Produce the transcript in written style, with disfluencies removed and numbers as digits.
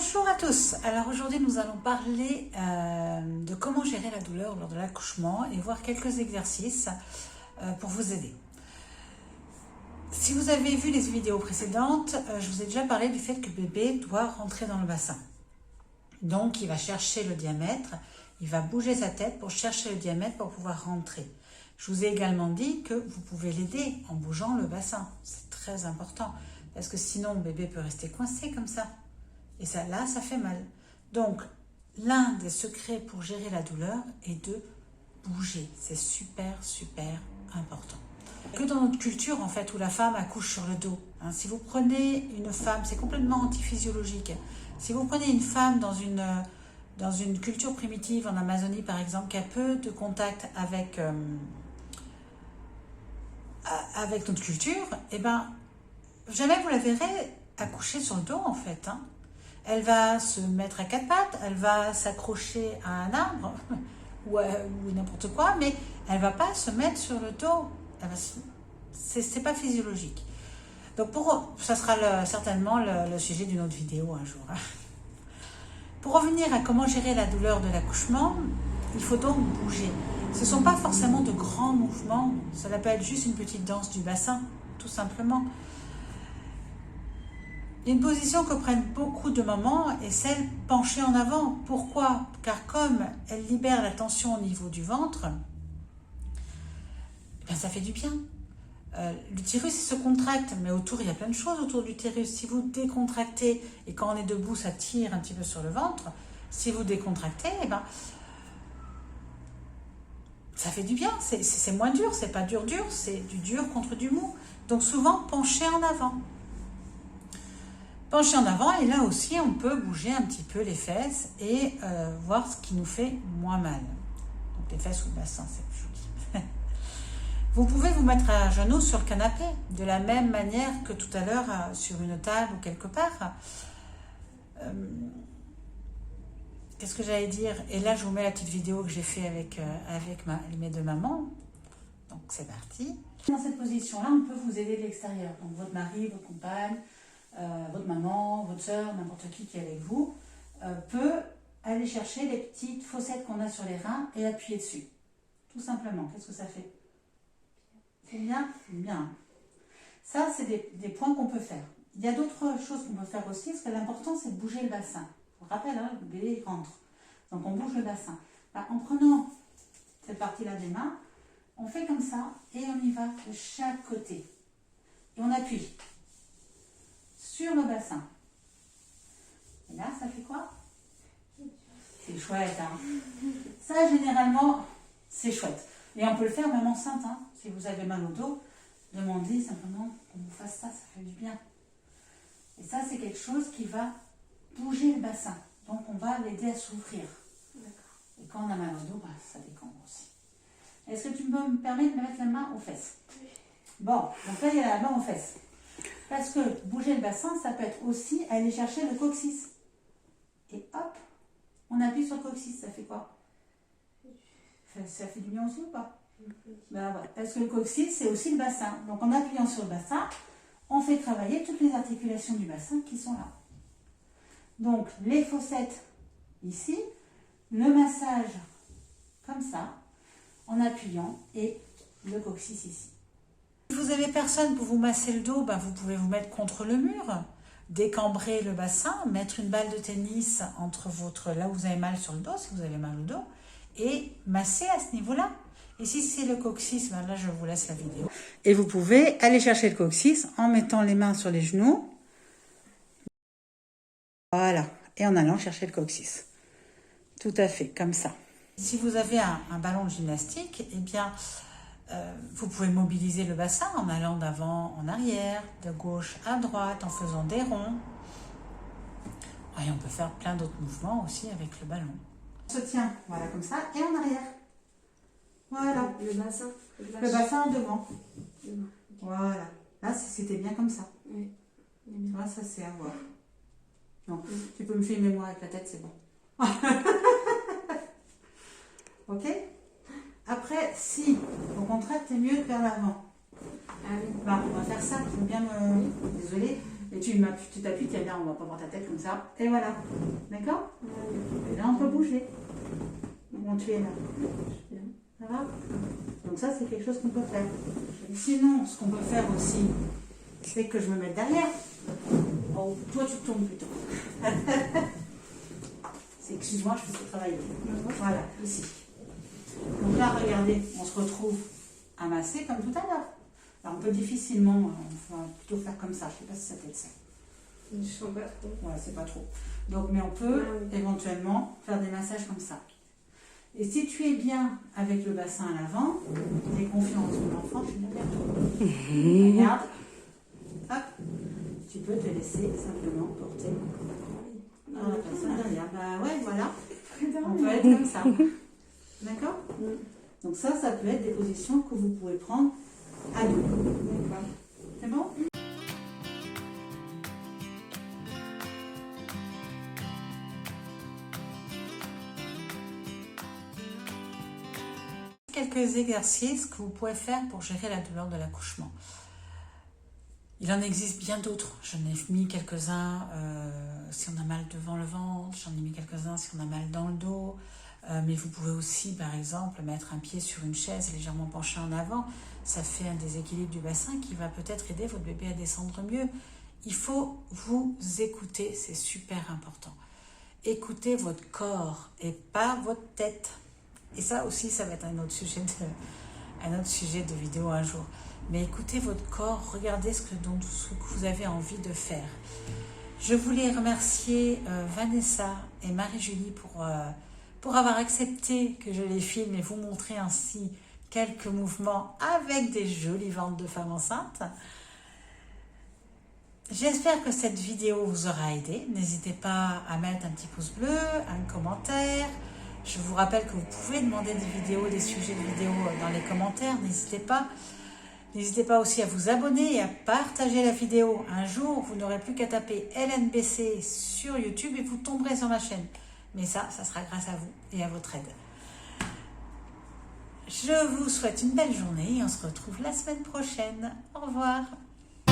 Bonjour à tous. Alors aujourd'hui nous allons parler de comment gérer la douleur lors de l'accouchement et voir quelques exercices pour vous aider. Si vous avez vu les vidéos précédentes, je vous ai déjà parlé du fait que bébé doit rentrer dans le bassin. Donc il va chercher le diamètre, il va bouger sa tête pour chercher le diamètre pour pouvoir rentrer. Je vous ai également dit que vous pouvez l'aider en bougeant le bassin. C'est très important parce que sinon bébé peut rester coincé comme ça. Et ça, là, ça fait mal. Donc, l'un des secrets pour gérer la douleur est de bouger. C'est super, super important. Que dans notre culture, en fait, où la femme accouche sur le dos. Hein, si vous prenez une femme, c'est complètement antiphysiologique. Si vous prenez une femme dans une culture primitive, en Amazonie par exemple, qui a peu de contact avec notre culture, eh ben, jamais vous la verrez accoucher sur le dos, en fait. Hein. Elle va se mettre à quatre pattes, elle va s'accrocher à un arbre ou n'importe quoi, mais elle ne va pas se mettre sur le dos. C'est pas physiologique. Donc ça sera certainement le sujet d'une autre vidéo un jour. Pour revenir à comment gérer la douleur de l'accouchement, il faut donc bouger. Ce ne sont pas forcément de grands mouvements, cela peut être juste une petite danse du bassin, tout simplement. Une position que prennent beaucoup de mamans est celle penchée en avant. Pourquoi? Car comme elle libère la tension au niveau du ventre, ben ça fait du bien. L'utérus se contracte, mais autour il y a plein de choses autour de l'utérus. Si vous décontractez, et quand on est debout ça tire un petit peu sur le ventre, si vous décontractez, eh ben, ça fait du bien. C'est moins dur, c'est pas dur, c'est du dur contre du mou. Donc souvent penché en avant. Pencher en avant, et là aussi on peut bouger un petit peu les fesses et voir ce qui nous fait moins mal. Donc les fesses ou le bassin, c'est plus joli. Vous pouvez vous mettre à genoux sur le canapé, de la même manière que tout à l'heure sur une table ou quelque part. Qu'est-ce que j'allais dire? Et là je vous mets la petite vidéo que j'ai fait avec mes deux mamans. Donc c'est parti. Dans cette position-là, on peut vous aider de l'extérieur. Donc votre mari, votre compagne, votre maman, votre soeur, n'importe qui est avec vous, peut aller chercher les petites fossettes qu'on a sur les reins et appuyer dessus. Tout simplement. Qu'est-ce que ça fait? C'est bien? Bien. Ça, c'est des points qu'on peut faire. Il y a d'autres choses qu'on peut faire aussi, parce que l'important, c'est de bouger le bassin. Je vous rappelle, hein, le bébé rentre. Donc, on bouge le bassin. Là, en prenant cette partie-là des mains, on fait comme ça et on y va de chaque côté. Et on appuie sur le bassin. Et là, ça fait quoi? C'est chouette, hein? Ça, généralement, c'est chouette. Et on peut le faire même enceinte, hein? Si vous avez mal au dos, demandez simplement qu'on vous fasse ça, ça fait du bien. Et ça, c'est quelque chose qui va bouger le bassin. Donc, on va l'aider à s'ouvrir. Et quand on a mal au dos, bah, ça décambre aussi. Est-ce que tu peux me permettre de me mettre la main aux fesses? Bon, donc là, il y a la main aux fesses. Parce que bouger le bassin, ça peut être aussi aller chercher le coccyx. Et hop, on appuie sur le coccyx, ça fait quoi? Ça fait du bien aussi ou pas? Ben ouais, parce que le coccyx, c'est aussi le bassin. Donc en appuyant sur le bassin, on fait travailler toutes les articulations du bassin qui sont là. Donc les fossettes ici, le massage comme ça, en appuyant, et le coccyx ici. Si vous n'avez personne pour vous masser le dos, ben vous pouvez vous mettre contre le mur, décambrer le bassin, mettre une balle de tennis entre là où vous avez mal sur le dos, si vous avez mal au dos, et masser à ce niveau-là. Et si c'est le coccyx, ben là je vous laisse la vidéo. Et vous pouvez aller chercher le coccyx en mettant les mains sur les genoux. Voilà, et en allant chercher le coccyx. Tout à fait, comme ça. Si vous avez un ballon de gymnastique, eh bien, vous pouvez mobiliser le bassin en allant d'avant en arrière, de gauche à droite, en faisant des ronds. Et on peut faire plein d'autres mouvements aussi avec le ballon. On se tient, voilà, comme ça, et en arrière. Voilà. Le bassin. Le bassin devant. Voilà. Là, c'était bien comme ça. Oui. Tu vois, ça c'est à voir. Non, tu peux me filmer moi avec la tête, c'est bon. Ok? Après, si au contraire, t'es mieux de vers l'avant. Ah oui. Bah, on va faire ça, faut bien me... Désolée. Et tu t'appuies, tiens bien, on va pas voir ta tête comme ça. Et voilà. D'accord? Et là, on peut bouger. Bon, tu es là. Ça va? Donc ça, c'est quelque chose qu'on peut faire. Sinon, ce qu'on peut faire aussi, c'est que je me mette derrière. Oh, toi, tu tournes plutôt. Excuse-moi, je peux te travailler. Voilà, ici. Donc là, regardez, on se retrouve amassé comme tout à l'heure. Alors, on peut difficilement, on va plutôt faire comme ça. Je ne sais pas si ça t'aide ça. Je sens pas trop. Ouais, c'est pas trop. Donc, mais on peut éventuellement faire des massages comme ça. Et si tu es bien avec le bassin à l'avant, tu es confiant en ton enfant, tu viens vers toi. Regarde. Hop. Tu peux te laisser simplement porter. Ah, la personne derrière. Bah ouais, voilà. On peut être comme ça. D'accord? Donc ça peut être des positions que vous pouvez prendre à deux. D'accord. C'est bon? Quelques exercices que vous pouvez faire pour gérer la douleur de l'accouchement. Il en existe bien d'autres. J'en ai mis quelques-uns si on a mal devant le ventre, j'en ai mis quelques-uns si on a mal dans le dos. Mais vous pouvez aussi, par exemple, mettre un pied sur une chaise légèrement penché en avant. Ça fait un déséquilibre du bassin qui va peut-être aider votre bébé à descendre mieux. Il faut vous écouter, c'est super important. Écoutez votre corps et pas votre tête. Et ça aussi, ça va être un autre sujet de vidéo un jour. Mais écoutez votre corps, regardez ce que vous avez envie de faire. Je voulais remercier Vanessa et Marie-Julie pour avoir accepté que je les filme et vous montrer ainsi quelques mouvements avec des jolies ventres de femmes enceintes. J'espère que cette vidéo vous aura aidé. N'hésitez pas à mettre un petit pouce bleu, un commentaire. Je vous rappelle que vous pouvez demander des sujets de vidéos dans les commentaires. N'hésitez pas. N'hésitez pas aussi à vous abonner et à partager la vidéo. Un jour, vous n'aurez plus qu'à taper LNBC sur YouTube et vous tomberez sur ma chaîne. Mais ça sera grâce à vous et à votre aide. Je vous souhaite une belle journée et on se retrouve la semaine prochaine. Au revoir.